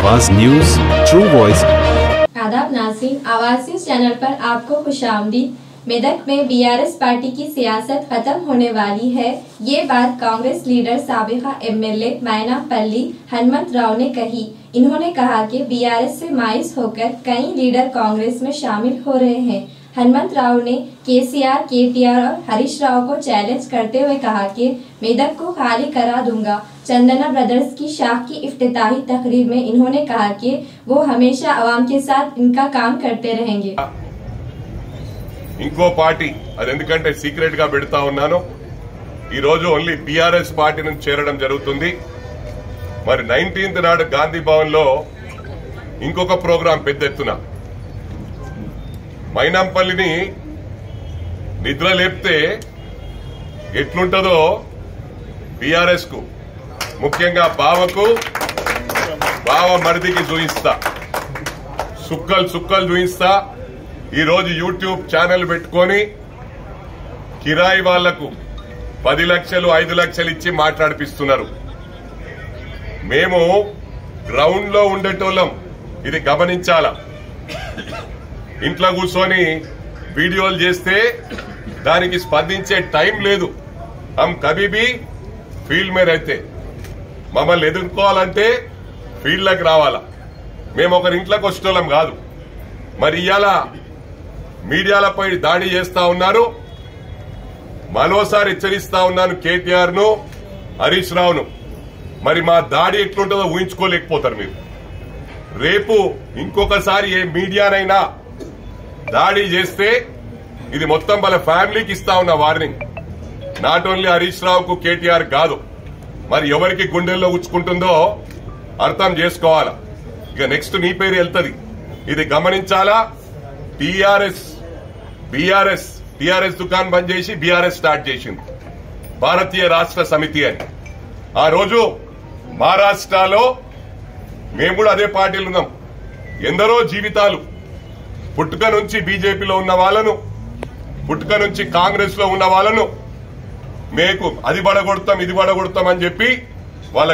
आवाज news true voice. आदाब नाज़रीन, आवाज न्यूज चैनल पर आपको खुशामदीद। मेदक में बीआरएस पार्टी की सियासत खत्म होने वाली है, ये बात कांग्रेस लीडर साबिका एमएलए मैनापल्ली हनुमंत राव ने कही। इन्होंने कहा कि बीआरएस से मायूस होकर कई लीडर कांग्रेस में शामिल हो रहे हैं। हनुमंत राव ने केसीआर, केटीआर और हरीश राव को चैलेंज करते हुए कहा कि मेदक को खाली करा दूंगा। चंदना ब्रदर्स की शाख की इफ्तिताही तकरीर में इन्होंने कहा कि वो हमेशा आवाम के साथ इनका काम करते रहेंगे। ఇంకో పార్టీ అది ఎందుకంటే సీక్రెట్ గా పెడతా ఉన్నాను, ఈ రోజు ఓన్లీ బీఆర్ఎస్ పార్టీ నుంచి చేరడం జరుగుతుంది. మరి 19th నాడు గాంధీ భవన్ లో ఇంకొక ప్రోగ్రాం పెద్ద ఎత్తున మైనాంపల్లిని నిద్ర లేపితే ఎట్లుంటదో బీఆర్ఎస్ కు, ముఖ్యంగా బావ మరిదికి చూయిస్తా, సుక్కలు చూయిస్తా. ఈ రోజు యూట్యూబ్ ఛానల్ పెట్టుకొని కిరాయి వాళ్లకు 10 లక్షలు 5 లక్షలు ఇచ్చి మాట్లాడిపిస్తున్నారు. మేము గ్రౌండ్ లో ఉండేటోళ్ళం, ఇది గమనించాలా. ఇంట్లో కూర్చొని వీడియోలు చేస్తే దానికి స్పందించే టైం లేదు. హమ్ కబీబీ ఫీల్డ్ మీద అయితే మమ్మల్ని ఎదుర్కోవాలంటే ఫీల్డ్లకు రావాలా. మేము ఒకరి ఇంట్లోకి వచ్చేటోళ్ళం కాదు. మరి ఇవాళ మీడియాలపై దాడి చేస్తా ఉన్నారు. మరోసారి హెచ్చరిస్తా ఉన్నాను కేటీఆర్ ను, హరీష్ రావును. మరి మా దాడి ఎట్లుంటుందో ఊహించుకోలేకపోతారు మీరు. రేపు ఇంకొకసారి ఏ మీడియానైనా దాడి చేస్తే ఇది మొత్తం వాళ్ళ ఫ్యామిలీకి ఇస్తా ఉన్న వార్నింగ్. నాట్ ఓన్లీ హరీష్ రావుకు, కేటీఆర్ కాదు. మరి ఎవరికి గుండెల్లో ఉచ్చుకుంటుందో అర్థం చేసుకోవాలా. ఇక నెక్స్ట్ నీ పేరు వెళ్తుంది, ఇది గమనించాలా. టీఆర్ఎస్ దుకాన్ బంద్ చేసి బీఆర్ఎస్ స్టార్ట్ చేసింది, భారతీయ రాష్ట్ర సమితి అని. ఆ రోజు మహారాష్ట్రలో మేము కూడా అదే పార్టీలు ఉన్నాం. ఎందరో జీవితాలు, పుట్టుక నుంచి బీజేపీలో ఉన్న వాళ్ళను, పుట్టుక నుంచి కాంగ్రెస్ లో ఉన్న వాళ్ళను, మీకు అది పడగొడతాం ఇది పడగొడతాం అని చెప్పి వాళ్ళ